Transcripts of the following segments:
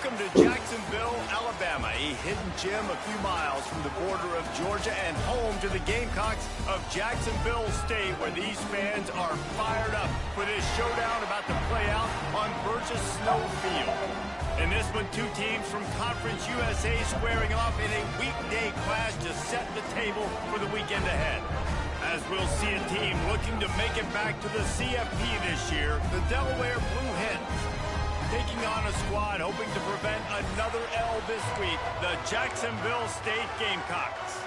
Welcome to Jacksonville, Alabama, a hidden gem a few miles from the border of Georgia and home to the Gamecocks of Jacksonville State, where these fans are fired up for this showdown about to play out on Burgess Snow Field. In this one, two teams from Conference USA squaring off in a weekday clash to set the table for the weekend ahead. As we'll see a team looking to make it back to the CFB this year, the Delaware Blue Hens. Taking on a squad hoping to prevent another L this week, the Jacksonville State Gamecocks.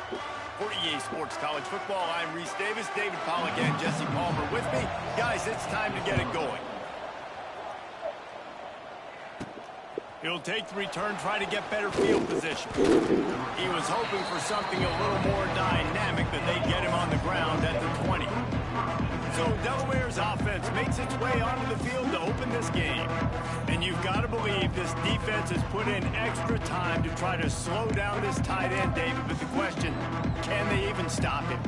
For EA Sports College Football, I'm Reese Davis, David Pollack, and Jesse Palmer with me. Guys, it's time to get it going. He'll take the return, try to get better field position. He was hoping for something a little more dynamic, that they'd get him on the ground at the 20. So Delaware's offense makes its way onto the field to open this game. And you've got to believe this defense has put in extra time to try to slow down this tight end, David. But the question, can they even stop him?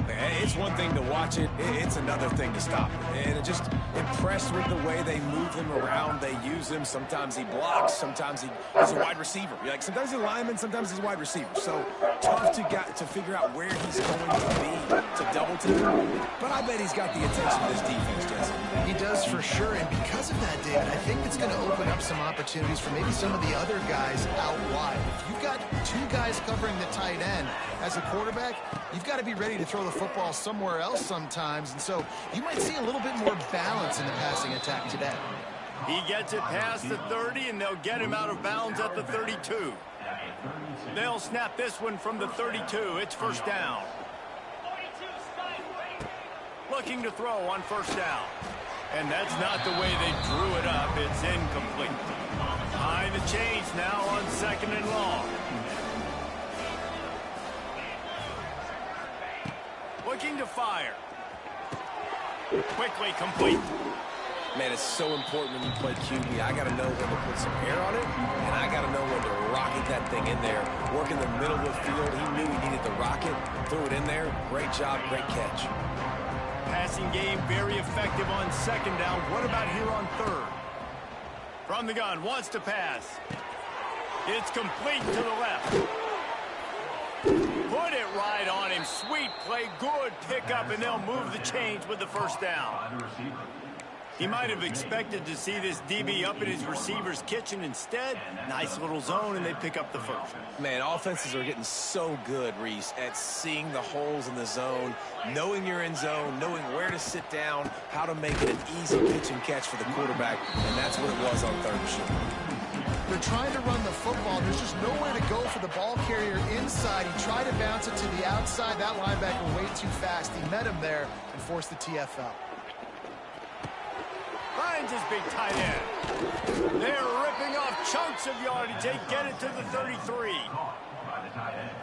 It's one thing to watch it. It's another thing to stop it. And just impressed with the way they move him around. They use him. Sometimes he blocks. Sometimes he's a wide receiver. Like sometimes he's a lineman. Sometimes he's a wide receiver. So tough to figure out where he's going to be to double team. But I bet he's got the attention of this defense, Jesse. He does for sure. And because of that, David, I think it's going to open up some opportunities for maybe some of the other guys out wide. If you've got two guys covering the tight end as a quarterback, you've got to be ready to throw the football somewhere else sometimes. And so you might see a little bit more balance in the passing attack today. He gets it past the 30, and they'll get him out of bounds at the 32. They'll snap this one from the 32. It's first down. Looking to throw on first down. And that's not the way they drew it up. It's incomplete. Behind the chains now on second and long. Looking to fire. Quickly complete. Man, it's so important when you play QB. I got to know when to put some air on it, and I got to know when to rocket that thing in there. Work in the middle of the field. He knew he needed the rocket. Threw it in there. Great job, great catch. Passing game very effective on second down. What about here on third? From the gun, wants to pass. It's complete to the left. Put it right on him. Sweet play, good pickup, and they'll move the chains with the first down. He might have expected to see this DB up in his receiver's kitchen. Instead, nice little zone, and they pick up the first. Man, offenses are getting so good, Reese, at seeing the holes in the zone, knowing you're in zone, knowing where to sit down, how to make it an easy pitch and catch for the quarterback, and that's what it was on third and short. They're trying to run the football. There's just nowhere to go for the ball carrier inside. He tried to bounce it to the outside. That linebacker way too fast. He met him there and forced the TFL. Finds his big tight end. They're ripping off chunks of yardage. They get it to the 33.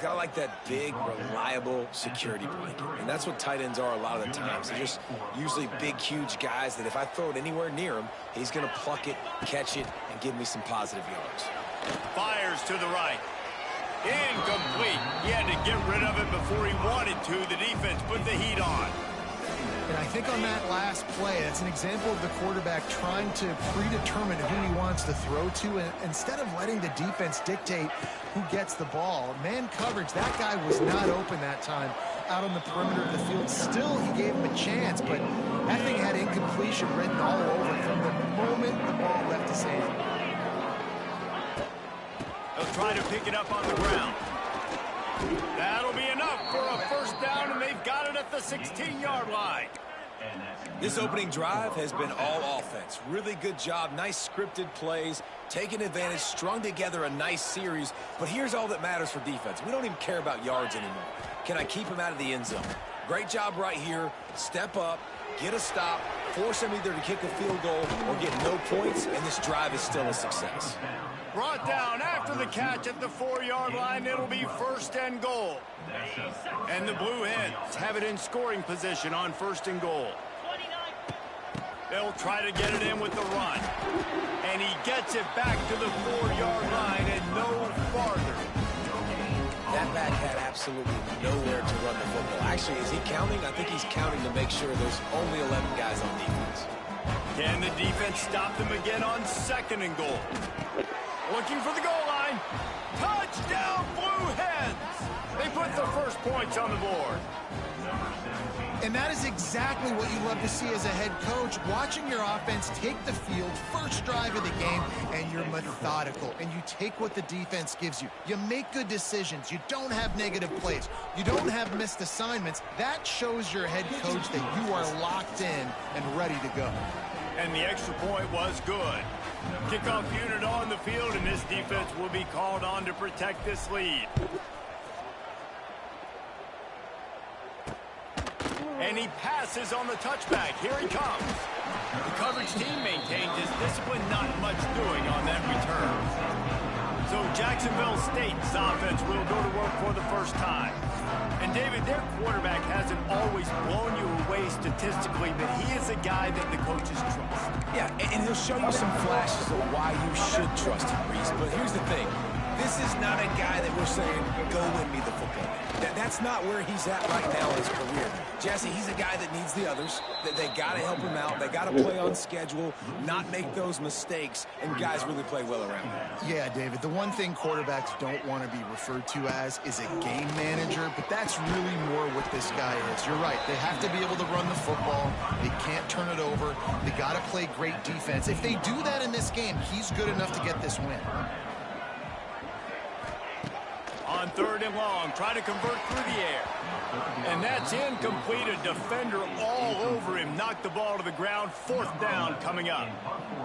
Gotta like that big, reliable security blanket. And that's what tight ends are a lot of the times. They're just usually big, huge guys that if I throw it anywhere near him, he's going to pluck it, catch it, and give me some positive yards. Fires to the right. Incomplete. He had to get rid of it before he wanted to. The defense put the heat on. And I think on that last play, that's an example of the quarterback trying to predetermine who he wants to throw to, and instead of letting the defense dictate who gets the ball. Man coverage, that guy was not open that time out on the perimeter of the field. Still, he gave him a chance, but that thing had incompletion written all over it from the moment the ball left his hand. They'll try to pick it up on the ground. That'll be enough for a first down, and they've got it at the 16-yard line. This opening drive has been all offense. Really good job, nice scripted plays, taking advantage, strung together a nice series. But here's all that matters for defense. We don't even care about yards anymore. Can I keep him out of the end zone? Great job right here. Step up, get a stop, force him either to kick a field goal or get no points, and this drive is still a success. Brought down after the catch at the 4-yard line. It'll be first and goal. And the Blue Hens have it in scoring position on first and goal. They'll try to get it in with the run. And he gets it back to the 4-yard line and no farther. That back had absolutely nowhere to run the football. Actually, is he counting? I think he's counting to make sure there's only 11 guys on defense. Can the defense stop them again on second and goal? Looking for the goal line. Touchdown, Blue Hens! They put the first points on the board. And that is exactly what you love to see as a head coach, watching your offense take the field, first drive of the game, and you're methodical, and you take what the defense gives you. You make good decisions. You don't have negative plays. You don't have missed assignments. That shows your head coach that you are locked in and ready to go. And the extra point was good. Kickoff unit on the field, and this defense will be called on to protect this lead. And he passes on the touchback. Here he comes. The coverage team maintains his discipline, not much doing on that return. So Jacksonville State's offense will go to work for the first time. And David, their quarterback hasn't always blown you away statistically, but he is a guy that the coaches trust. Yeah, and he'll show you some flashes of why you should trust him, Reese. But here's the thing. This is not a guy that we're saying, go win me the football game. That's not where he's at right now in his career. Jesse, he's a guy that needs the others. That they got to help him out. They got to play on schedule, not make those mistakes, and guys really play well around him. Yeah, David, the one thing quarterbacks don't want to be referred to as is a game manager, but that's really more what this guy is. You're right. They have to be able to run the football. They can't turn it over. They got to play great defense. If they do that in this game, he's good enough to get this win. On 3rd and long, try to convert through the air. And that's incomplete. A defender all over him. Knocked the ball to the ground. 4th down coming up.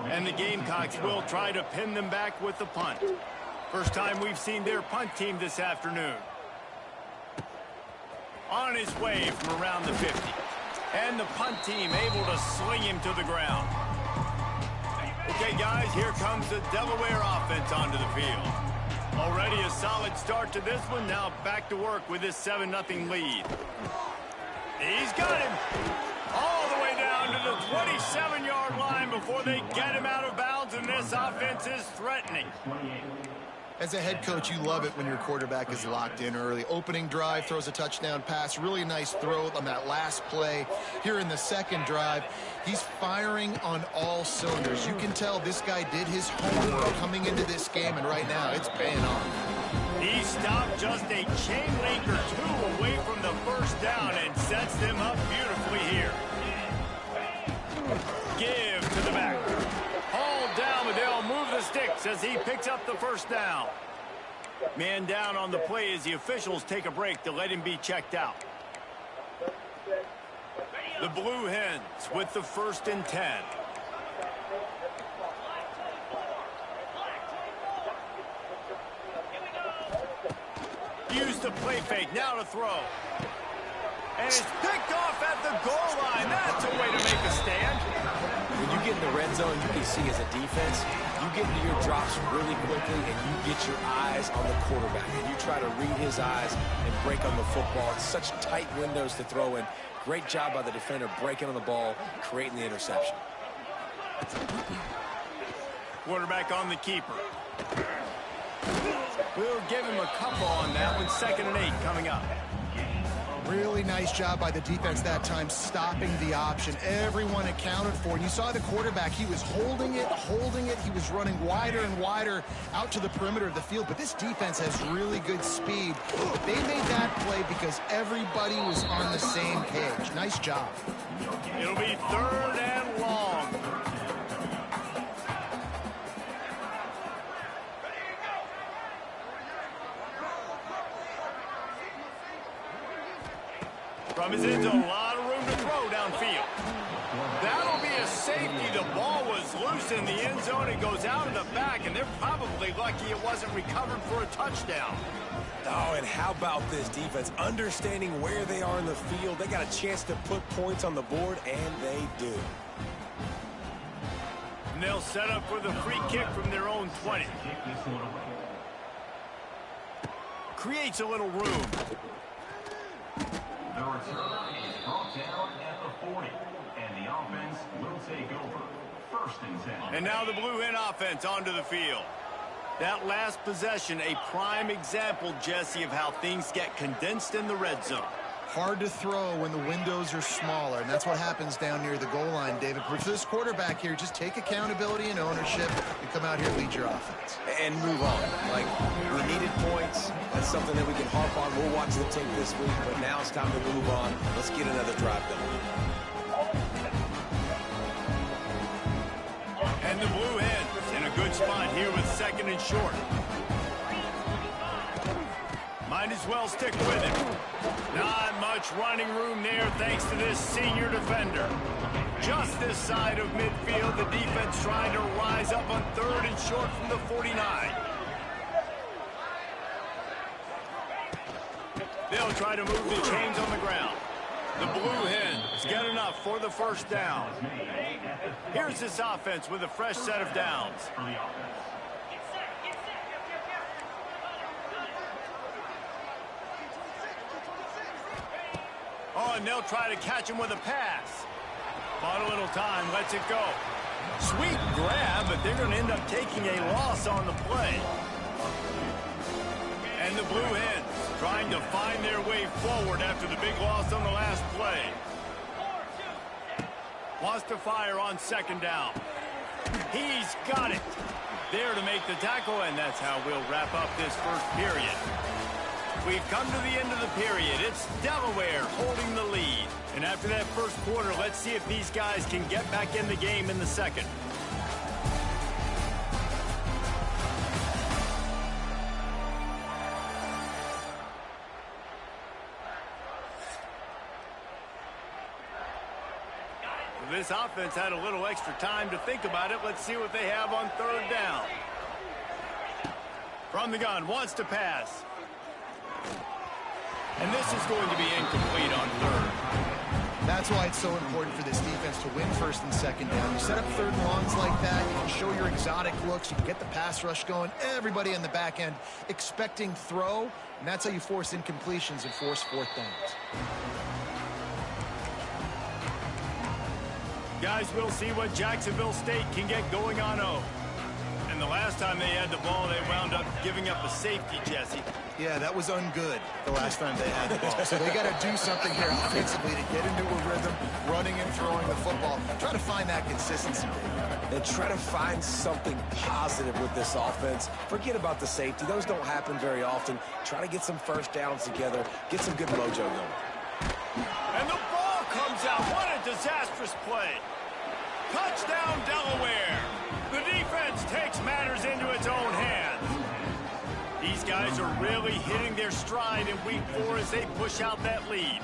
And the Gamecocks will try to pin them back with the punt. First time we've seen their punt team this afternoon. On his way from around the 50. And the punt team able to sling him to the ground. Okay, guys, here comes the Delaware offense onto the field. Already a solid start to this one. Now back to work with this 7-0 lead. He's got him all the way down to the 27-yard line before they get him out of bounds, and this offense is threatening. As a head coach, you love it when your quarterback is locked in early. Opening drive, throws a touchdown pass. Really nice throw on that last play. Here in the second drive, he's firing on all cylinders. You can tell this guy did his homework coming into this game, and right now it's paying off. He stopped just a chain link or two away from the first down and sets them up beautifully here. Give to the back. Hauled down, but they'll move the sticks as he picks up the first down. Man down on the play as the officials take a break to let him be checked out. The Blue Hens with the 1st and 10. Use the play fake, now to throw. And it's picked off at the goal line. That's a way to make a stand. When you get in the red zone, you can see as a defense, you get into your drops really quickly, and you get your eyes on the quarterback, and you try to read his eyes and break on the football. It's such tight windows to throw in. Great job by the defender breaking on the ball, creating the interception. Quarterback on the keeper. We'll give him a couple on that one. 2nd and 8 coming up. Really nice job by the defense that time, stopping the option. Everyone accounted for. And you saw the quarterback. He was holding it. He was running wider and wider out to the perimeter of the field. But this defense has really good speed. They made that play because everybody was on the same page. Nice job. It'll be 3rd and long. From his end zone, a lot of room to throw downfield. That'll be a safety. The ball was loose in the end zone. It goes out of the back, and they're probably lucky it wasn't recovered for a touchdown. Oh, and how about this defense? Understanding where they are in the field. They got a chance to put points on the board, and they do. And they'll set up for the free kick from their own 20. Creates a little room. The return is brought down at the 40, and the offense will take over. 1st and 10. And now the Blue Hen offense onto the field. That last possession, a prime example, Jesse, of how things get condensed in the red zone. Hard to throw when the windows are smaller, and that's what happens down near the goal line, David. But for this quarterback here, just take accountability and ownership and come out here and lead your offense. And move on. Like, we needed points. That's something that we can harp on. We'll watch the tape this week, but now it's time to move on. Let's get another drive going. And the Blue Hens in a good spot here with 2nd and short. Might as well stick with it. Not much running room there thanks to this senior defender. Just this side of midfield, the defense trying to rise up on 3rd and short from the 49. They'll try to move the chains on the ground. The Blue Hens get enough for the 1st down. Here's this offense with a fresh set of downs. Oh, and they'll try to catch him with a pass. Bought a little time, lets it go. Sweet grab, but they're going to end up taking a loss on the play. And the Blue Hens trying to find their way forward after the big loss on the last play. Wants to fire on 2nd down. He's got it. There to make the tackle, and that's how we'll wrap up this 1st period. We've come to the end of the period. It's Delaware holding the lead. And after that 1st quarter, let's see if these guys can get back in the game in the 2nd. This offense had a little extra time to think about it. Let's see what they have on 3rd down. From the gun, wants to pass. And this is going to be incomplete on 3rd. That's why it's so important for this defense to win 1st and 2nd down. You set up 3rd and longs like that, you can show your exotic looks, you can get the pass rush going, everybody in the back end expecting throw, and that's how you force incompletions and force 4th downs. Guys, we'll see what Jacksonville State can get going on 0. And the last time they had the ball, they wound up giving up a safety, Jesse. Yeah, that was ungood the last time they had the ball. So they got to do something here offensively to get into a rhythm, running and throwing the football. Try to find that consistency. And try to find something positive with this offense. Forget about the safety. Those don't happen very often. Try to get some 1st downs together. Get some good mojo going. And the ball comes out. What a disastrous play. Touchdown, Delaware. The defense takes matters into its own hands. These guys are really hitting their stride in week 4 as they push out that lead.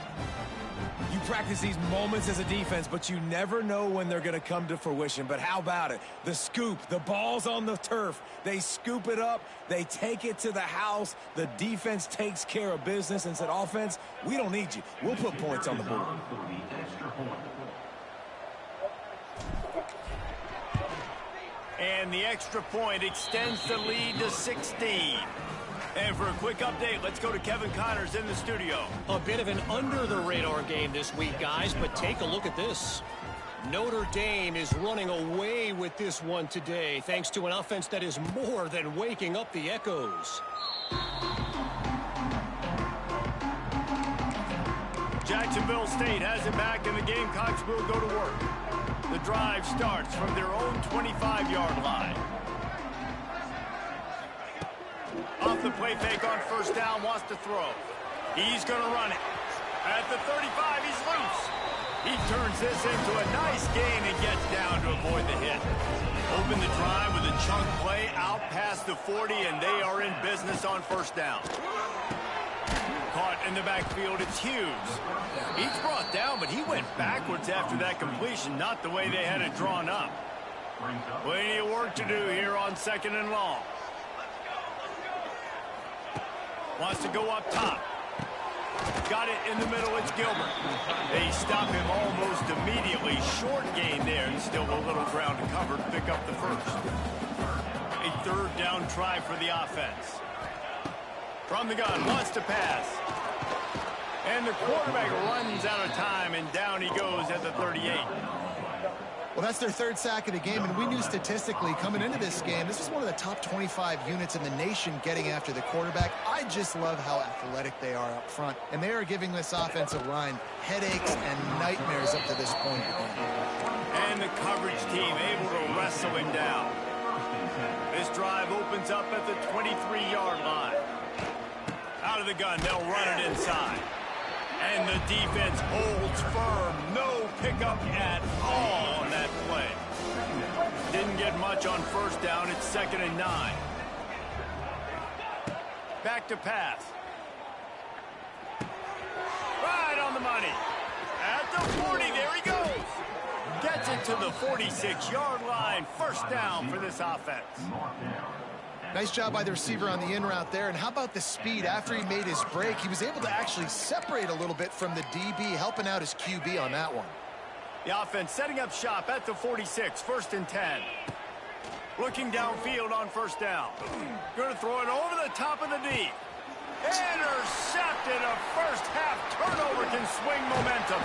You practice these moments as a defense, but you never know when they're going to come to fruition. But how about it? The scoop, the ball's on the turf. They scoop it up. They take it to the house. The defense takes care of business and said, offense, we don't need you. We'll put points on the board. And the extra point extends the lead to 16. And for a quick update, let's go to Kevin Connors in the studio. A bit of an under-the-radar game this week, guys, but take a look at this. Notre Dame is running away with this one today, thanks to an offense that is more than waking up the echoes. Jacksonville State has it back, and the Gamecocks will go to work. The drive starts from their own 25-yard line. Off the play fake on 1st down, wants to throw. He's going to run it. At the 35, he's loose. He turns this into a nice gain and gets down to avoid the hit. Open the drive with a chunk play out past the 40, and they are in business on 1st down. Caught in the backfield, it's Hughes. He's brought down, but he went backwards after that completion, not the way they had it drawn up. Plenty of work to do here on 2nd and long. Wants to go up top. Got it in the middle, it's Gilbert. They stop him almost immediately. Short gain there, and still a little ground to cover to pick up the 1st. A 3rd down try for the offense. From the gun, wants to pass. And the quarterback runs out of time, and down he goes at the 38. Well, that's their third sack of the game, and we knew statistically coming into this game, this was one of the top 25 units in the nation getting after the quarterback. I just love how athletic they are up front, and they are giving this offensive line headaches and nightmares up to this point. And the coverage team able to wrestle him down. This drive opens up at the 23-yard line. Out of the gun, they'll run it inside. And the defense holds firm. No pickup at all on that play. Didn't get much on first down. It's 2nd and 9. Back to pass. Right on the money. At the 40, there he goes. Gets it to the 46-yard line. First down for this offense. Nice job by the receiver on the in route there. And how about the speed? After he made his break, he was able to actually separate a little bit from the DB, helping out his QB on that one. The offense setting up shop at the 46, 1st and 10. Looking downfield on first down. Going to throw it over the top of the D. Intercepted. A first-half turnover can swing momentum.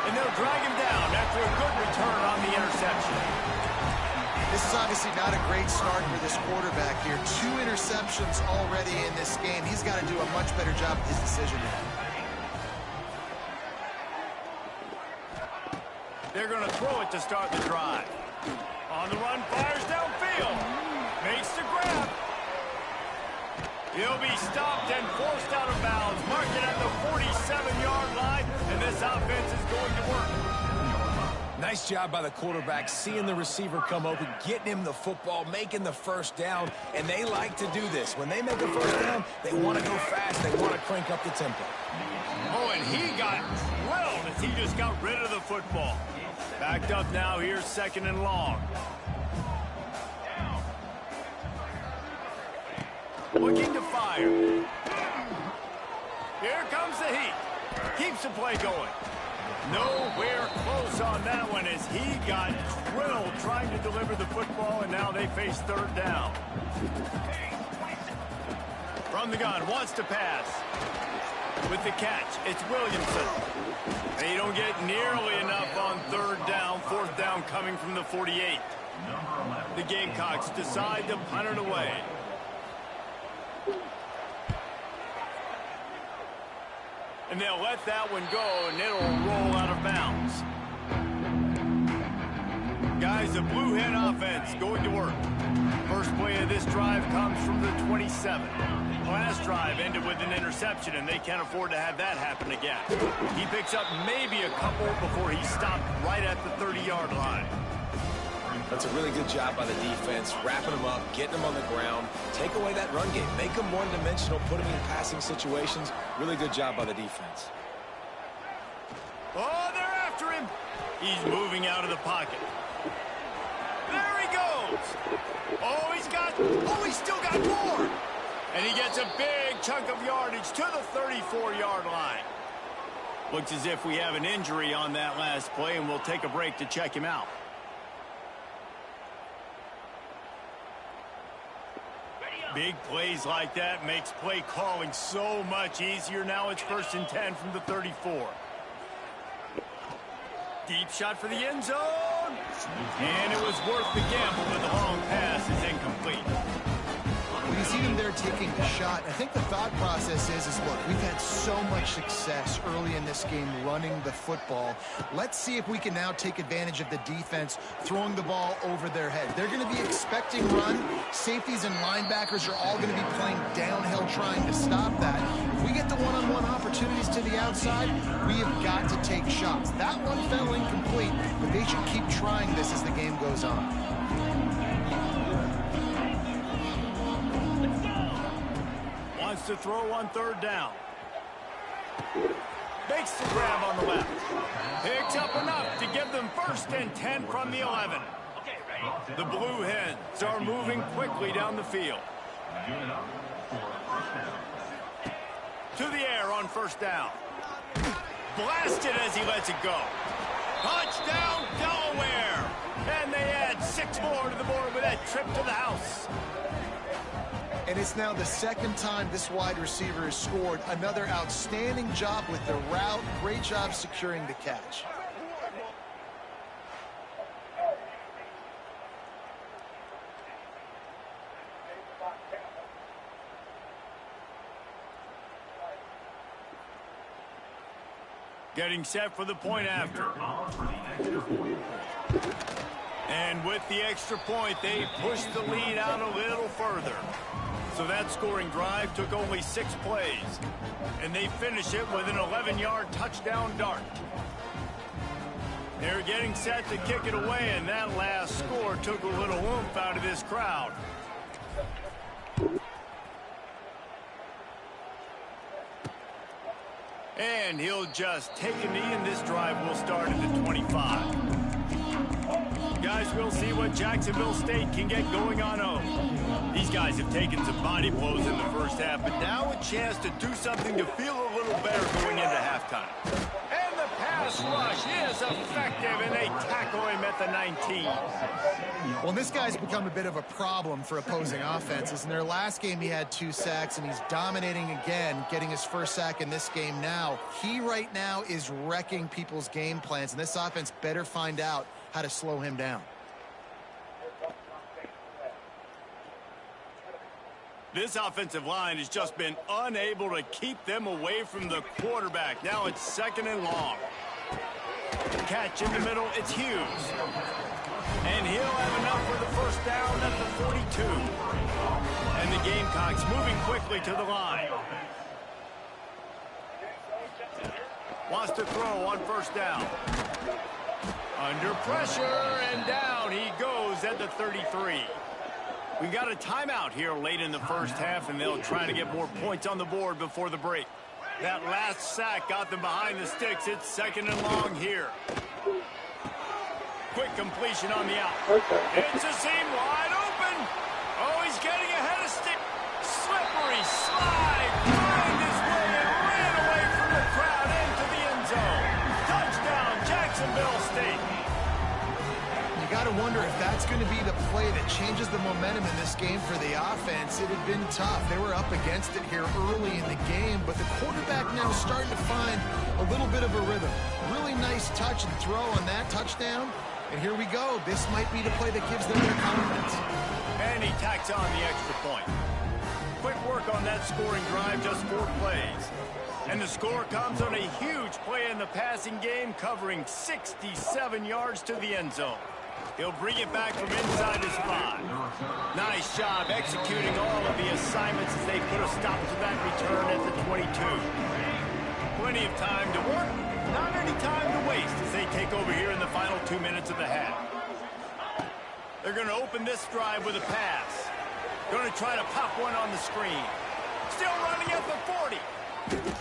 And they'll drag him down after a good return on the interception. This is obviously not a great start for this quarterback here. 2 interceptions already in this game. He's got to do a much better job with his decision. They're going to throw it to start the drive. On the run, fires downfield. Makes the grab. He'll be stopped and forced out of bounds. Mark it at the 47-yard line, and this offense is going to work. Nice job by the quarterback, seeing the receiver come open, getting him the football, making the first down, and they like to do this. When they make a first down, they want to go fast. They want to crank up the tempo. Oh, and he got drilled as he just got rid of the football. Backed up now, here's 2nd and long. Looking to fire. Here comes the heat. Keeps the play going. Nowhere close on that one as he got drilled trying to deliver the football, and now they face 3rd down. From the gun, wants to pass. With the catch, it's Williamson. They don't get nearly enough on 3rd down. 4th down coming from the 48. The Gamecocks decide to punt it away. And they'll let that one go, and it'll roll out of bounds. Guys, the Blue Hen offense going to work. First play of this drive comes from the 27. Last drive ended with an interception, and they can't afford to have that happen again. He picks up maybe a couple before he's stopped right at the 30-yard line. That's a really good job by the defense, wrapping them up, getting them on the ground, take away that run game, make them one-dimensional, put them in passing situations. Really good job by the defense. Oh, they're after him. He's moving out of the pocket. There he goes. Oh, he's still got more. And he gets a big chunk of yardage to the 34-yard line. Looks as if we have an injury on that last play, and we'll take a break to check him out. Big plays like that makes play calling so much easier. Now it's 1st and 10 from the 34. Deep shot for the end zone. And it was worth the gamble, but the long pass is incomplete. When you see him there taking the shot, I think the thought process is look, we've had so much success early in this game running the football. Let's see if we can now take advantage of the defense throwing the ball over their head. They're going to be expecting run. Safeties and linebackers are all going to be playing downhill trying to stop that. If we get the one-on-one opportunities to the outside, we have got to take shots. That one fell incomplete, but they should keep trying this as the game goes on. Wants to throw on 3rd down. Makes the grab on the left. Picks up enough to give them 1st and 10 from the 11. The Blue Hens are moving quickly down the field. To the air on 1st down. Blasted as he lets it go. Touchdown, Delaware! And they add 6 more to the board with that trip to the house. And it's now the 2nd time this wide receiver has scored. Another outstanding job with the route. Great job securing the catch. Getting set for the point after. And with the extra point, they pushed the lead out a little further. So that scoring drive took only 6 plays. And they finish it with an 11-yard touchdown dart. They're getting set to kick it away, and that last score took a little oomph out of this crowd. And he'll just take a knee, and this drive will start at the 25. Guys, we'll see what Jacksonville State can get going on home. These guys have taken some body blows in the first half, but now a chance to do something to feel a little better going into halftime. And the pass rush is effective, and they tackle him at the 19. Well, this guy's become a bit of a problem for opposing offenses. In their last game, he had 2 sacks, and he's dominating again, getting his first sack in this game now. He right now is wrecking people's game plans, and this offense better find out how to slow him down. This offensive line has just been unable to keep them away from the quarterback. Now it's 2nd and long. Catch in the middle, it's Hughes. And he'll have enough for the first down at the 42. And the Gamecocks moving quickly to the line. Wants to throw on first down. Under pressure, and down he goes at the 33. We got a timeout here late in the first half, and they'll try to get more points on the board before the break. That last sack got them behind the sticks. It's 2nd and long here. Quick completion on the out. It's a seam wide open. Oh, he's getting ahead of stick. Slippery slide. Find his way and ran away from the crowd into the end zone. Touchdown, Jacksonville State. Got to wonder if that's going to be the play that changes the momentum in this game for the offense. It had been tough. They were up against it here early in the game, but the quarterback now starting to find a little bit of a rhythm. Really nice touch and throw on that touchdown. And here we go. This might be the play that gives them their confidence. And he tacks on the extra point. Quick work on that scoring drive, just 4 plays. And the score comes on a huge play in the passing game, covering 67 yards to the end zone. He'll bring it back from inside his 5. Nice job executing all of the assignments as they put a stop to that return at the 22. Plenty of time to work, not any time to waste as they take over here in the final 2 minutes of the half. They're going to open this drive with a pass. Going to try to pop one on the screen. Still running at the 40.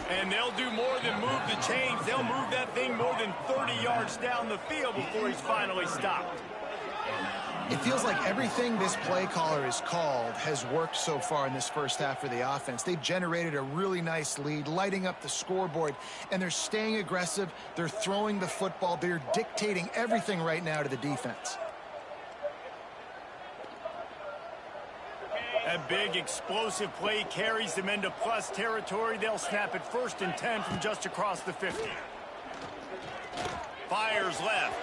And they'll do more than move the chains. They'll move that thing more than 30 yards down the field before he's finally stopped. It feels like everything this play caller has called has worked so far in this first half for the offense. They've generated a really nice lead, lighting up the scoreboard, and they're staying aggressive. They're throwing the football. They're dictating everything right now to the defense. A big explosive play carries them into plus territory. They'll snap it 1st and 10 from just across the 50. Fires left.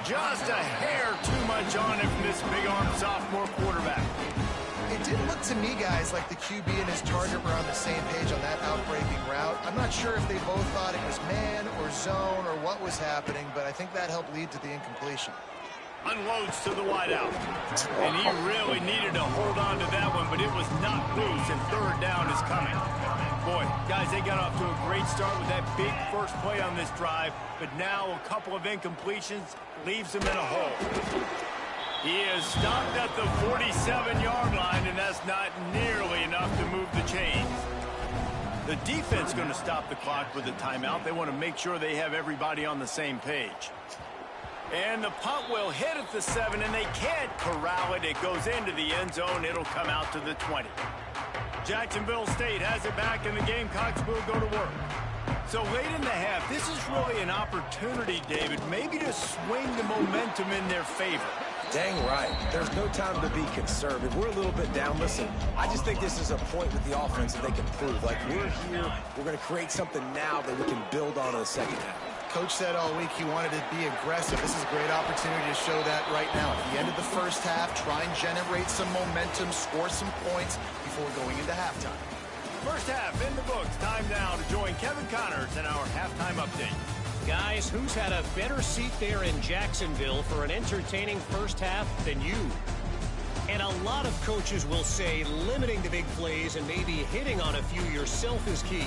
Just a hair too much on him from this big-arm sophomore quarterback. It didn't look to me, guys, like the QB and his target were on the same page on that outbreaking route. I'm not sure if they both thought it was man or zone or what was happening, but I think that helped lead to the incompletion. Unloads to the wideout. And he really needed to hold on to that one, but it was not loose, and 3rd down is coming. Boy, guys, they got off to a great start with that big first play on this drive, but now a couple of incompletions leaves them in a hole. He is stopped at the 47-yard line, and that's not nearly enough to move the chains. The defense going to stop the clock with a timeout. They want to make sure they have everybody on the same page. And the punt will hit at the 7, and they can't corral it. It goes into the end zone. It'll come out to the 20. Jacksonville State has it back, and the Gamecocks will go to work. So late in the half, this is really an opportunity, David, maybe to swing the momentum in their favor. Dang right. There's no time to be conservative. We're a little bit down. Listen, I just think this is a point with the offense that they can prove. Like, we're here, we're going to create something now that we can build on in the second half. Coach said all week he wanted to be aggressive. This is a great opportunity to show that right now. At the end of the first half, try and generate some momentum, score some points before going into halftime. First half in the books. Time now to join Kevin Connors in our halftime update. Guys, who's had a better seat there in Jacksonville for an entertaining first half than you? And a lot of coaches will say limiting the big plays and maybe hitting on a few yourself is key.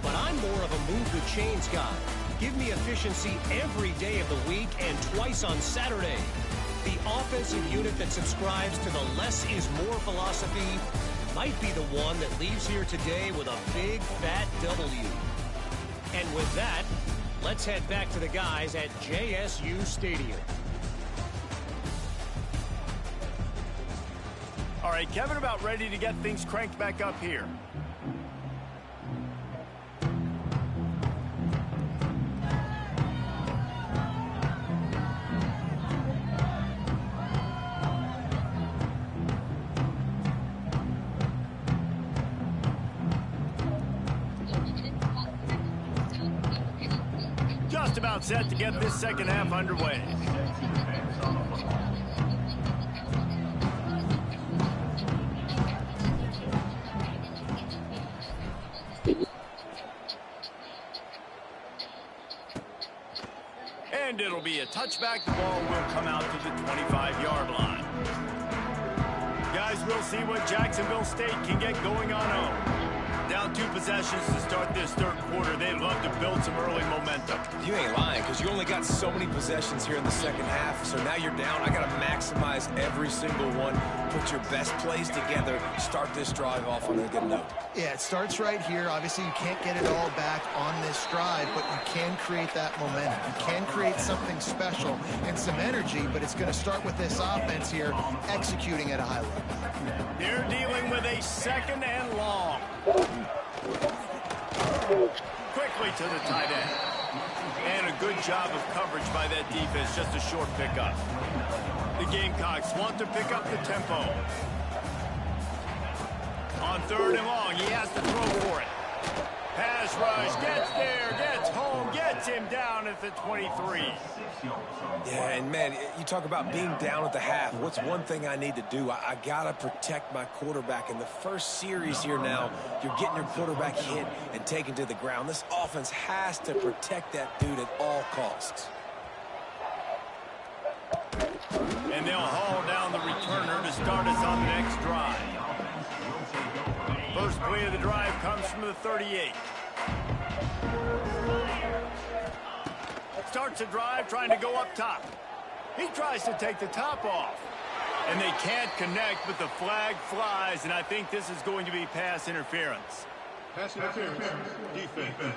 But I'm more of a move the chains guy. Give me efficiency every day of the week and twice on Saturday. The offensive unit that subscribes to the less is more philosophy might be the one that leaves here today with a big fat W. And with that, let's head back to the guys at JSU Stadium. All right, Kevin, about ready to get things cranked back up here. Just about set to get this second half underway. And it'll be a touchback. The ball will come out to the 25-yard line. Guys, we'll see what Jacksonville State can get going on home. Down 2 possessions to start this third quarter. They'd love to build some early momentum. You ain't lying, because you only got so many possessions here in the second half. So now you're down. I got to maximize every single one. Put your best plays together. Start this drive off on a good note. Yeah, it starts right here. Obviously, you can't get it all back on this drive, but you can create that momentum. You can create something special and some energy, but it's going to start with this offense here executing at a high level. They're dealing with a second and long. Quickly to the tight end. And a good job of coverage by that defense. Just a short pickup. The Gamecocks want to pick up the tempo. On third and long, he has to throw for it. Pass rush, gets there, gets home, gets him down at the 23. Yeah, and man, you talk about being down at the half. What's one thing I need to do? I got to protect my quarterback. In the first series here now, you're getting your quarterback hit and taken to the ground. This offense has to protect that dude at all costs. And they'll haul down the returner to start us on the next drive. First play of the drive comes from the 38. Starts a drive trying to go up top. He tries to take the top off. And they can't connect, but the flag flies, and I think this is going to be pass interference. Pass interference. Defense.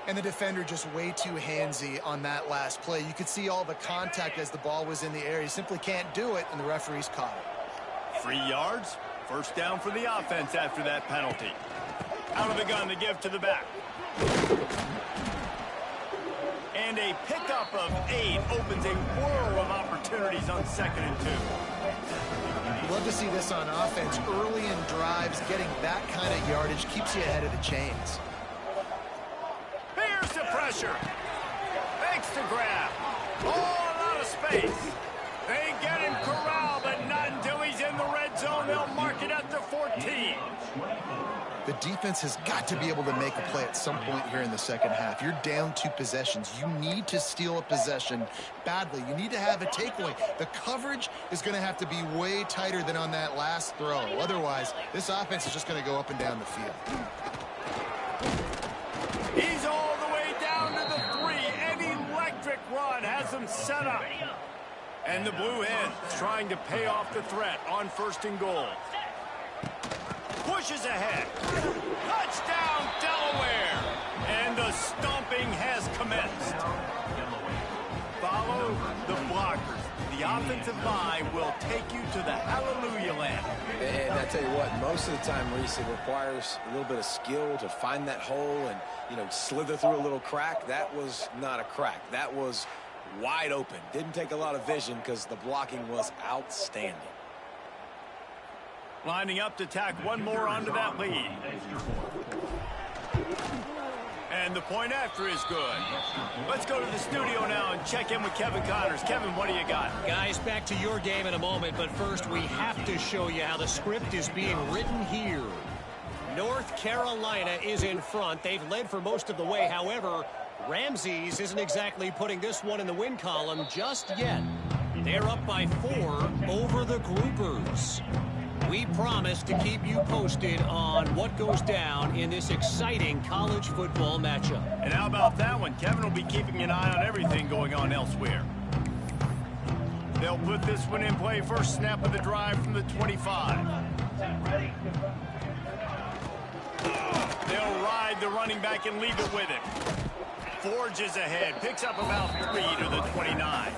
And the defender just way too handsy on that last play. You could see all the contact as the ball was in the air. He simply can't do it, and the referee's caught it. 3 yards. First down for the offense after that penalty. Out of the gun to give to the back. And a pickup of 8 opens a whirl of opportunities on 2nd and 2. You love to see this on offense. Early in drives, getting that kind of yardage keeps you ahead of the chains. Here's the pressure. Makes the grab. Oh, a lot of space. They get him corralled, but not until he's in the red zone. They'll mark it at the 14. The defense has got to be able to make a play at some point here in the second half. You're down 2 possessions. You need to steal a possession badly. You need to have a takeaway. The coverage is going to have to be way tighter than on that last throw. Otherwise, this offense is just going to go up and down the field. He's all the way down to the 3. An electric run has him set up. And the Blue Hens trying to pay off the threat on 1st and goal. Pushes ahead. Touchdown, Delaware. And the stomping has commenced. Follow the blockers. The offensive line will take you to the hallelujah land. And I tell you what, most of the time, Reese, it requires a little bit of skill to find that hole and, slither through a little crack. That was not a crack. That was wide open. Didn't take a lot of vision because the blocking was outstanding. Lining up to tack one more onto that lead. And the point after is good. Let's go to the studio now and check in with Kevin Connors. Kevin, what do you got? Guys, back to your game in a moment, but first we have to show you how the script is being written here. North Carolina is in front. They've led for most of the way. However, Ramses isn't exactly putting this one in the win column just yet. They're up by 4 over the Groupers. We promise to keep you posted on what goes down in this exciting college football matchup. And how about that one? Kevin will be keeping an eye on everything going on elsewhere. They'll put this one in play. First snap of the drive from the 25. They'll ride the running back and leave it with him. Forges ahead. Picks up about 3 to the 29.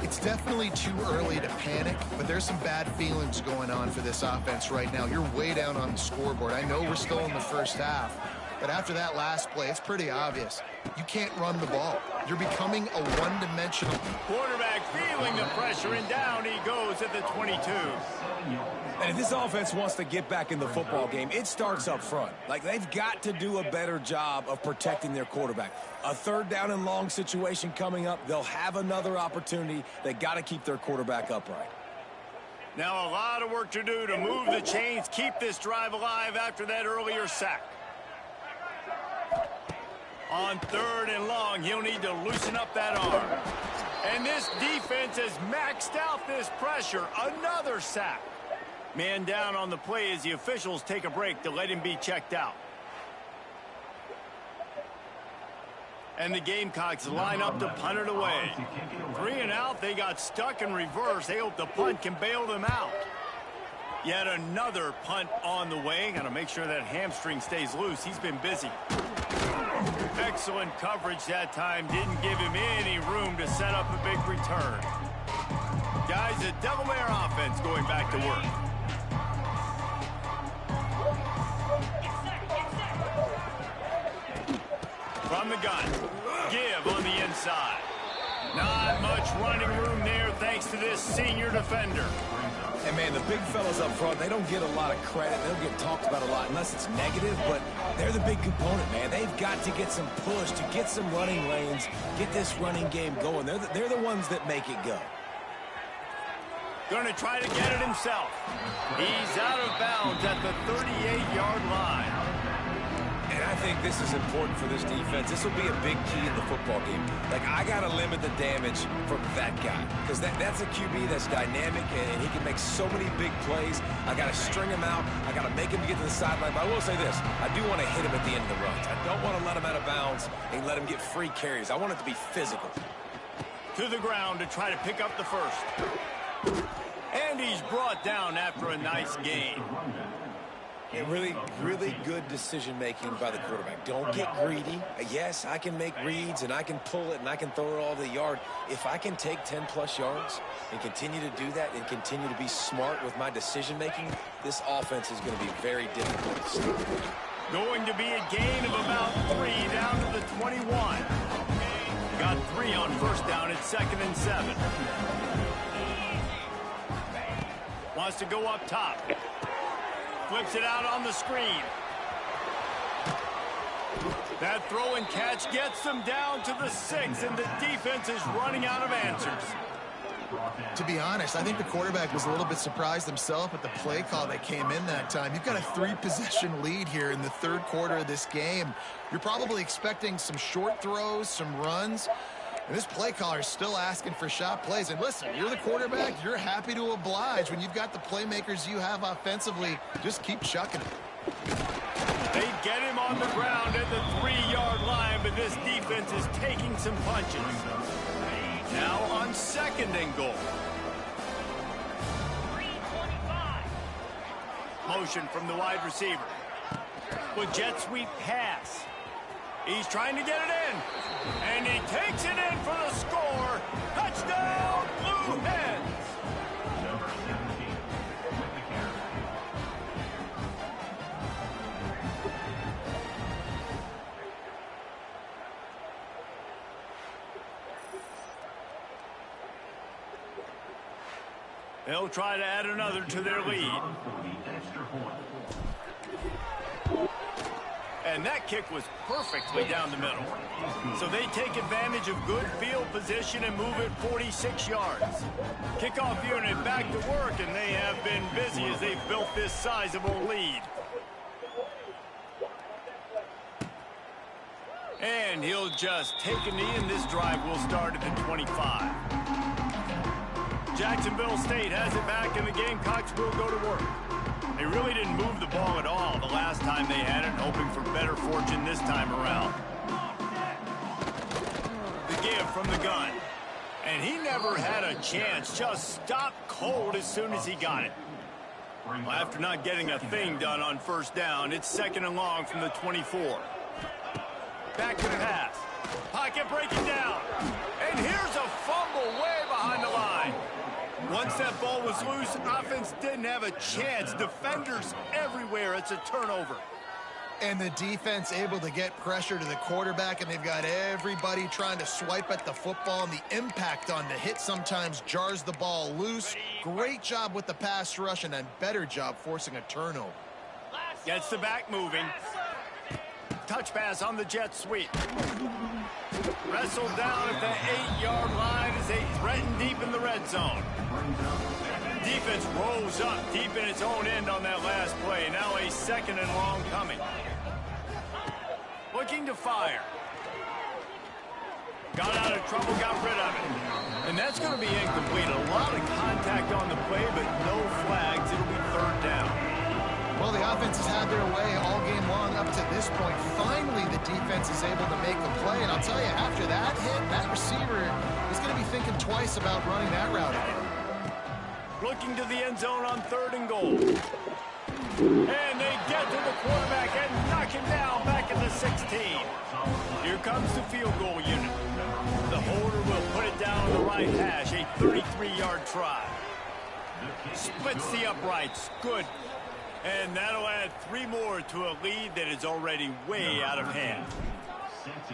It's definitely too early to panic, but there's some bad feelings going on for this offense right now. You're way down on the scoreboard. I know we're still in the first half, but after that last play, it's pretty obvious. You can't run the ball. You're becoming a one-dimensional. Quarterback feeling the pressure, and down he goes at the 22. And if this offense wants to get back in the football game, it starts up front. Like, they've got to do a better job of protecting their quarterback. A third down and long situation coming up, they'll have another opportunity. They got to keep their quarterback upright. Now a lot of work to do to move the chains, keep this drive alive after that earlier sack. On 3rd and long, he'll need to loosen up that arm. And this defense has maxed out this pressure. Another sack. Man down on the play as the officials take a break to let him be checked out. And the Gamecocks line up to punt it away. 3 and out, they got stuck in reverse. They hope the punt can bail them out. Yet another punt on the way. Got to make sure that hamstring stays loose. He's been busy. Excellent coverage that time. Didn't give him any room to set up a big return. Guys, the Delaware offense going back to work. From the gun. Give on the inside. Not much running room there thanks to this senior defender. And, man, the big fellas up front, they don't get a lot of credit. They don't get talked about a lot unless it's negative, but they're the big component, man. They've got to get some push, to get some running lanes, get this running game going. They're the ones that make it go. Going to try to get it himself. He's out of bounds at the 38-yard line. And I think this is important for this defense. This will be a big key in the football game. Like, I got to limit the damage from that guy because that's a QB that's dynamic, and he can make so many big plays. I got to string him out. I got to make him get to the sideline. But I will say this. I do want to hit him at the end of the runs. I don't want to let him out of bounds and let him get free carries. I want it to be physical. To the ground to try to pick up the first. And he's brought down after a nice gain. And really, really good decision-making by the quarterback. Don't get greedy. Yes, I can make reads, and I can pull it, and I can throw it all the yard. If I can take 10-plus yards and continue to do that and continue to be smart with my decision-making, this offense is going to be very difficult to stop. Going to be a gain of about 3 down to the 21. Got 3 on first down at 2nd and 7. Wants to go up top. Flips it out on the screen. That throw and catch gets them down to the 6, and the defense is running out of answers. To be honest, I think the quarterback was a little bit surprised himself at the play call that came in that time. You've got a 3-possession lead here in the 3rd quarter of this game. You're probably expecting some short throws, some runs. And this play caller is still asking for shot plays. And listen, you're the quarterback. You're happy to oblige. When you've got the playmakers you have offensively, just keep chucking it. They get him on the ground at the 3-yard line, but this defense is taking some punches. Now on 2nd and goal. 3:25. Motion from the wide receiver. With jet sweep pass. He's trying to get it in. And he takes it in for the score. Touchdown, Blue Hens. Number 17 with the carry. They'll try to add another to their lead. And that kick was perfectly down the middle. So they take advantage of good field position and move it 46 yards. Kickoff unit back to work, and they have been busy as they've built this sizable lead. And he'll just take a knee, and this drive will start at the 25. Jacksonville State has it back, and the Gamecocks will go to work. They really didn't move the ball at all the last time they had it, hoping for better fortune this time around. The give from the gun. And he never had a chance. Just stopped cold as soon as he got it. Well, after not getting a thing done on first down, it's 2nd and long from the 24. Back to the pass. Pocket breaking down. And here's a fumble way behind the line. Once that ball was loose, offense didn't have a chance. Defenders everywhere. It's a turnover. And the defense able to get pressure to the quarterback, and they've got everybody trying to swipe at the football, and the impact on the hit sometimes jars the ball loose. Great job with the pass rush, and a better job forcing a turnover. Gets the back moving. Touch pass on the jet sweep. Wrestled down at the 8-yard line as they threaten deep in the red zone. Defense rolls up deep in its own end on that last play. Now a 2nd and long coming. Looking to fire. Got out of trouble, got rid of it. And that's going to be incomplete. A lot of contact on the play, but no flags. It'll be 3rd down. Well, the offense has had their way all game long up to this point. Finally, the defense is able to make the play. And I'll tell you, after that hit, that receiver is going to be thinking twice about running that route again. Looking to the end zone on 3rd and goal. And they get to the quarterback and knock him down back at the 16. Here comes the field goal unit. The holder will put it down on the right hash. A 33-yard try. Splits the uprights. Good. And that'll add 3 more to a lead that is already way out of hand.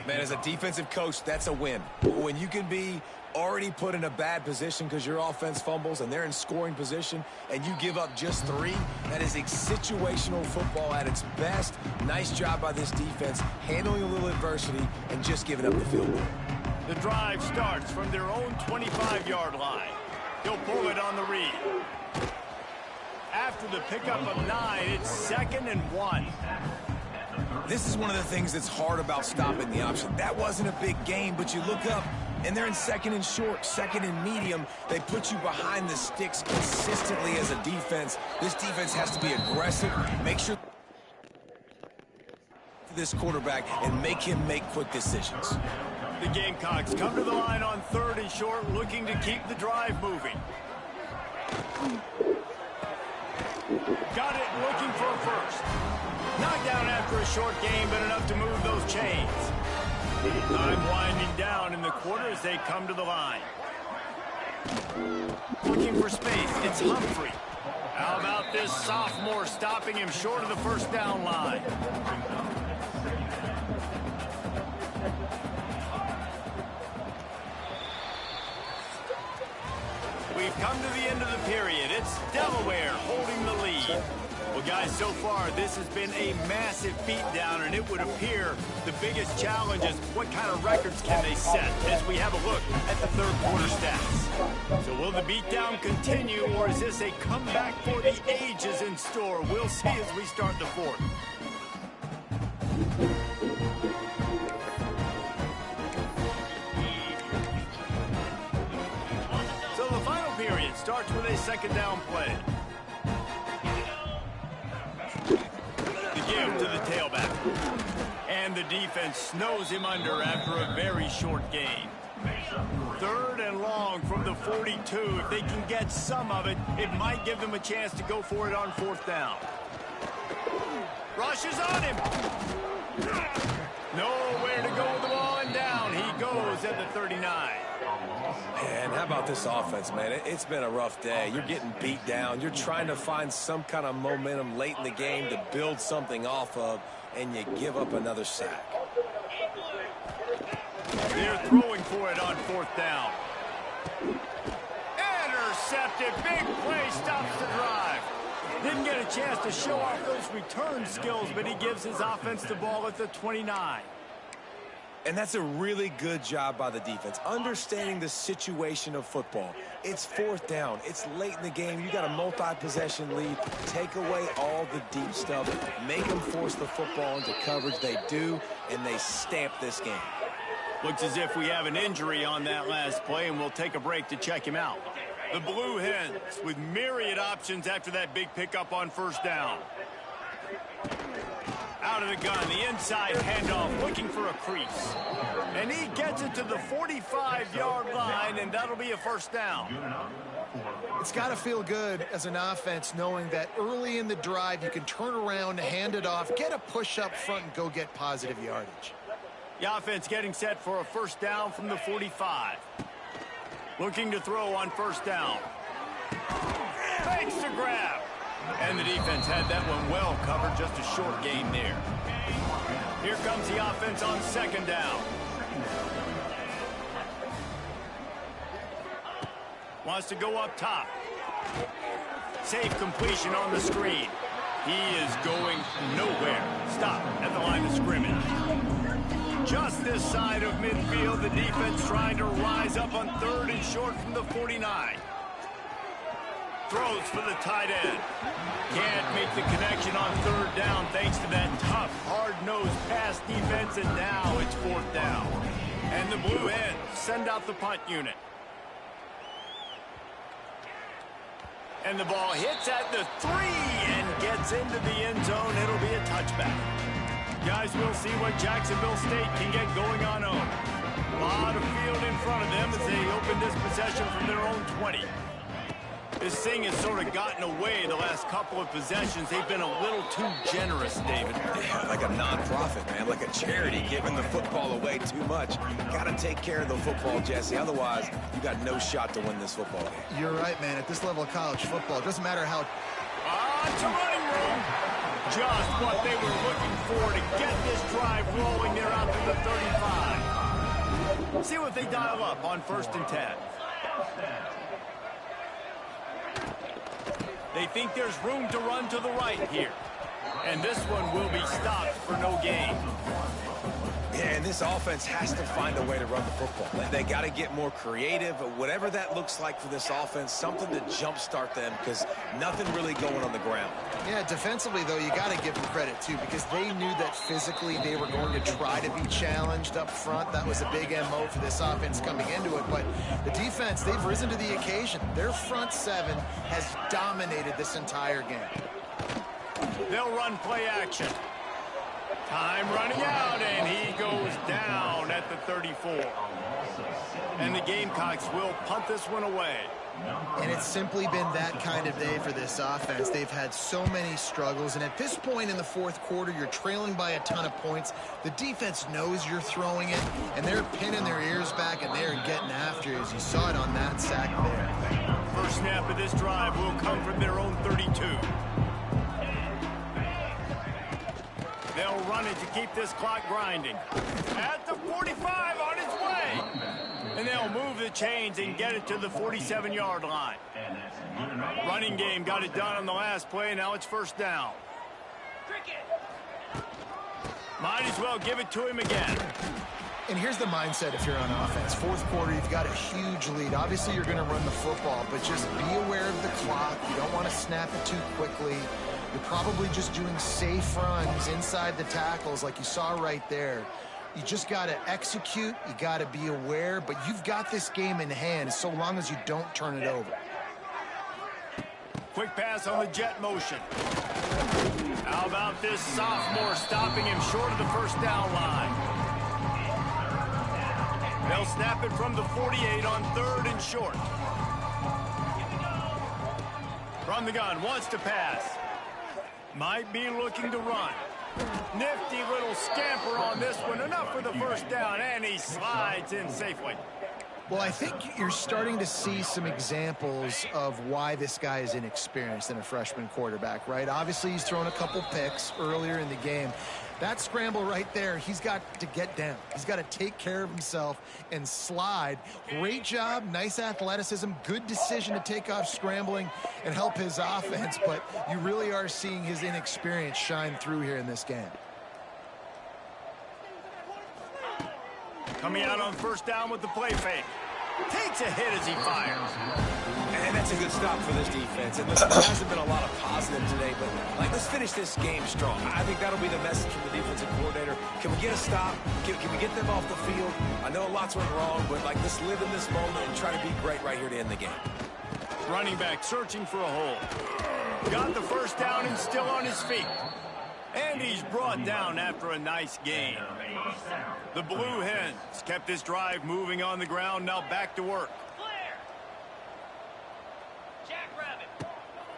Man, as a defensive coach, that's a win. When you can be already put in a bad position because your offense fumbles and they're in scoring position and you give up just 3, that is a situational football at its best. Nice job by this defense, handling a little adversity and just giving up the field goal. The drive starts from their own 25-yard line. He'll pull it on the read. After the pickup of 9, it's 2nd and 1. This is one of the things that's hard about stopping the option. That wasn't a big game, but you look up, and they're in 2nd and short, 2nd and medium. They put you behind the sticks consistently as a defense. This defense has to be aggressive, make sure this quarterback and make him make quick decisions. The Gamecocks come to the line on 3rd and short, looking to keep the drive moving. Got it, looking for a first. Knocked down after a short game, but enough to move those chains. Time winding down in the quarter as they come to the line. Looking for space, it's Humphrey. How about this sophomore stopping him short of the first down line? We've come to the end of the period. It's Delaware holding the lead. Well, guys, so far, this has been a massive beatdown, and it would appear the biggest challenge is what kind of records can they set as we have a look at the 3rd quarter stats. So will the beatdown continue, or is this a comeback for the ages in store? We'll see as we start the 4th. Starts with a 2nd down play. The give to the tailback. And the defense snows him under after a very short gain. 3rd and long from the 42. If they can get some of it, it might give them a chance to go for it on 4th down. Rushes on him. Nowhere to go with the ball, and down he goes at the 39. And how about this offense, man? It's been a rough day. You're getting beat down. You're trying to find some kind of momentum late in the game to build something off of, and you give up another sack. They're throwing for it on 4th down. Intercepted. Big play stops the drive. Didn't get a chance to show off those return skills, but he gives his offense the ball at the 29. And that's a really good job by the defense, understanding the situation of football. It's fourth down. It's late in the game. You got a multi-possession lead. Take away all the deep stuff. Make them force the football into coverage. They do, and they stamp this game. Looks as if we have an injury on that last play, and we'll take a break to check him out. The Blue Hens with myriad options after that big pickup on first down. Out of the gun, the inside handoff, looking for a crease. And he gets it to the 45-yard line, and that'll be a first down. It's got to feel good as an offense knowing that early in the drive you can turn around, hand it off, get a push up front, and go get positive yardage. The offense getting set for a first down from the 45. Looking to throw on first down. Fakes to grab. And the defense had that one well covered, just a short gain there. Here comes the offense on second down. Wants to go up top. Safe completion on the screen. He is going nowhere. Stop at the line of scrimmage. Just this side of midfield, the defense trying to rise up on third and short from the 49. Throws for the tight end. Can't make the connection on third down thanks to that tough, hard-nosed pass defense, and now it's fourth down. And the Blue Hens send out the punt unit. And the ball hits at the 3 and gets into the end zone. It'll be a touchback. Guys, we'll see what Jacksonville State can get going on home. A lot of field in front of them as they open this possession from their own 20. This thing has sort of gotten away the last couple of possessions. They've been a little too generous, David. Yeah, like a non-profit, man, like a charity giving the football away too much. Got to take care of the football, Jesse. Otherwise, you got no shot to win this football game. You're right, man. At this level of college football, it doesn't matter how... It's a running room. Just what they were looking for to get this drive rolling. They're out to the 35. See what they dial up on 1st and 10. They think there's room to run to the right here. And this one will be stopped for no gain. Yeah, and this offense has to find a way to run the football. They got to get more creative, whatever that looks like for this offense, something to jumpstart them because nothing really going on the ground. Yeah, defensively, though, you got to give them credit, too, because they knew that physically they were going to try to be challenged up front. That was a big MO for this offense coming into it. But the defense, they've risen to the occasion. Their front seven has dominated this entire game. They'll run play action. Time running out, and he goes down at the 34. And the Gamecocks will punt this one away. And it's simply been that kind of day for this offense. They've had so many struggles, and at this point in the fourth quarter, you're trailing by a ton of points. The defense knows you're throwing it, and they're pinning their ears back, and they're getting after you, as you saw it on that sack there. First snap of this drive will come from their own 32. They'll run it to keep this clock grinding. At the 45 on its way. And they'll move the chains and get it to the 47-yard line. Running game got it done on the last play. Now it's first down. Might as well give it to him again. And here's the mindset if you're on offense. Fourth quarter, you've got a huge lead. Obviously, you're going to run the football, but just be aware of the clock. You don't want to snap it too quickly. You're probably just doing safe runs inside the tackles like you saw right there. You just got to execute. You got to be aware, but you've got this game in hand so long as you don't turn it over. Quick pass on the jet motion. How about this sophomore stopping him short of the first down line? They'll snap it from the 48 on 3rd and short. From the gun, wants to pass. Might be looking to run. Nifty little scamper on this one. Enough for the first down, and he slides in safely. Well, I think you're starting to see some examples of why this guy is inexperienced in a freshman quarterback, right? Obviously, he's thrown a couple picks earlier in the game. That scramble right there, he's got to get down. He's got to take care of himself and slide. Great job, nice athleticism, good decision to take off scrambling and help his offense, but you really are seeing his inexperience shine through here in this game. Coming out on first down with the play fake. Takes a hit as he fires. And that's a good stop for this defense. And listen, there hasn't been a lot of positive today, but let's finish this game strong. I think that'll be the message from the defensive coordinator. Can we get a stop? Can we get them off the field? I know lots went wrong, but let's live in this moment and try to be great right here to end the game. Running back searching for a hole. Got the first down and still on his feet. And he's brought down after a nice gain. The Blue Hens kept this drive moving on the ground, now back to work.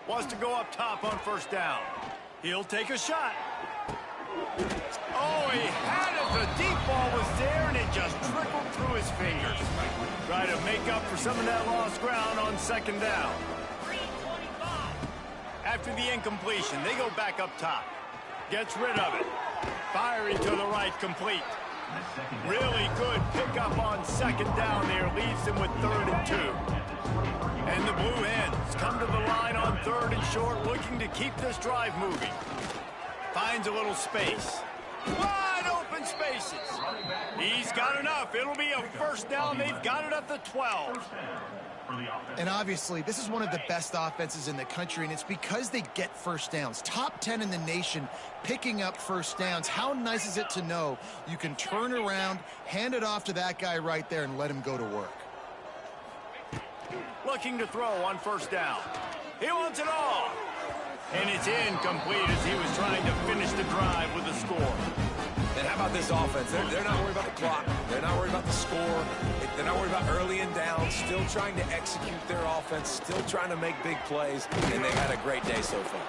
Wants to go up top on first down. He'll take a shot. Oh, he had it. The deep ball was there, and it just trickled through his fingers. Try to make up for some of that lost ground on second down. After the incompletion, they go back up top. Gets rid of it. Firing to the right, complete. Really good pickup on second down there. Leaves him with 3rd and 2. And the Blue Hens come to the line on 3rd and short, looking to keep this drive moving. Finds a little space. Wide open spaces. He's got enough. It'll be a first down. They've got it at the 12. And obviously, this is one of the best offenses in the country, and it's because they get first downs. Top 10 in the nation picking up first downs. How nice is it to know you can turn around, hand it off to that guy right there, and let him go to work? Looking to throw on first down. He wants it all. And it's incomplete as he was trying to finish the drive with a score. And how about this offense? They're not worried about the clock. They're not worried about the score. They're not worried about early and down. Still trying to execute their offense. Still trying to make big plays. And they've had a great day so far.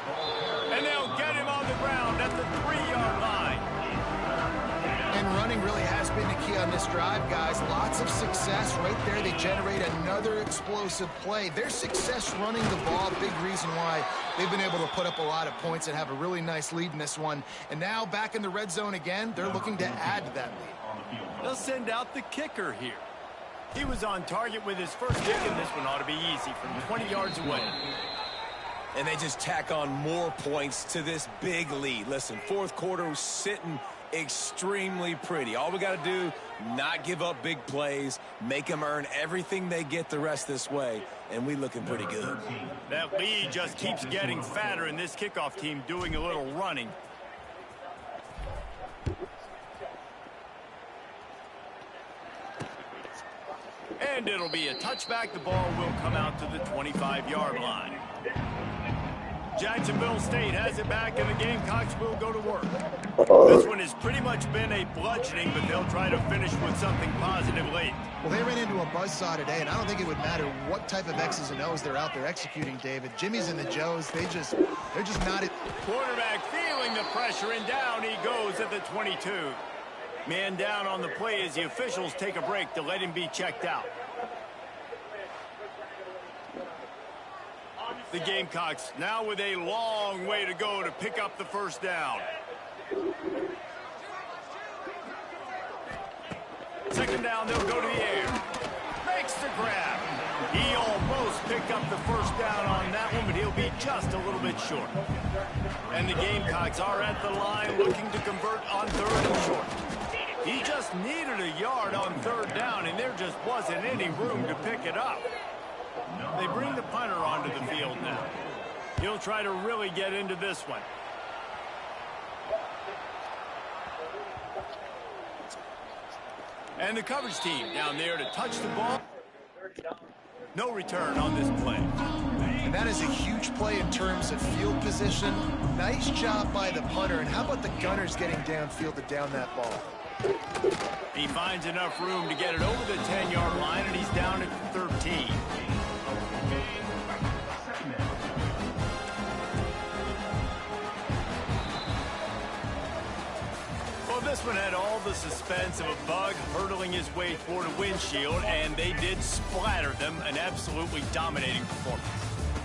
And they'll get him on the ground at the 3-yard line. And running really has been the key on this drive, guys. Lots of success right there. They generate another explosive play. Their success running the ball, big reason why they've been able to put up a lot of points and have a really nice lead in this one. And now back in the red zone again, they're looking to add to that lead. They'll send out the kicker here. He was on target with his first kick, and this one ought to be easy from 20 yards away. And they just tack on more points to this big lead. Listen, fourth quarter was sitting extremely pretty. All we got to do, not give up big plays, make them earn everything they get the rest this way, and we looking pretty good. That lead just keeps getting fatter, and this kickoff team doing a little running. And it'll be a touchback. The ball will come out to the 25-yard line. Jacksonville State has it back, and the Gamecocks will go to work. This one has pretty much been a bludgeoning, but they'll try to finish with something positive late. Well, they ran into a buzzsaw today, and I don't think it would matter what type of X's and O's they're out there executing, David. Jimmy's and the Joes, they're just not it. Quarterback feeling the pressure, and down he goes at the 22. Man down on the play as the officials take a break to let him be checked out. The Gamecocks now with a long way to go to pick up the first down. Second down, they'll go to the air. Makes the grab. He almost picked up the first down on that one, but he'll be just a little bit short. And the Gamecocks are at the line looking to convert on 3rd and short. He just needed a yard on 3rd down, and there just wasn't any room to pick it up. They bring the punter onto the field now. He'll try to really get into this one. And the coverage team down there to touch the ball. No return on this play. And that is a huge play in terms of field position. Nice job by the punter. And how about the Gunners getting downfield to down that ball? He finds enough room to get it over the 10-yard line, and he's down at 13. Well, this one had all the suspense of a bug hurtling his way toward a windshield, and they did splatter them. An absolutely dominating performance.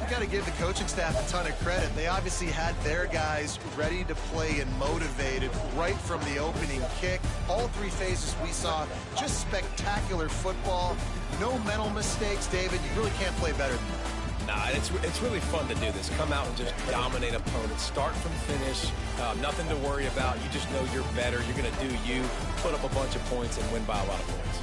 You got to give the coaching staff a ton of credit. They obviously had their guys ready to play and motivated right from the opening kick. All 3 phases we saw, just spectacular football. No mental mistakes, David. You really can't play better than that. Nah, it's really fun to do this. Come out and just dominate opponents. Start from finish. Nothing to worry about. You just know you're better. You're going to do you, put up a bunch of points, and win by a lot of points.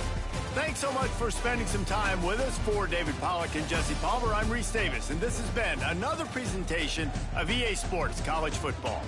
Thanks so much for spending some time with us. For David Pollack and Jesse Palmer, I'm Reese Davis, and this has been another presentation of EA Sports College Football.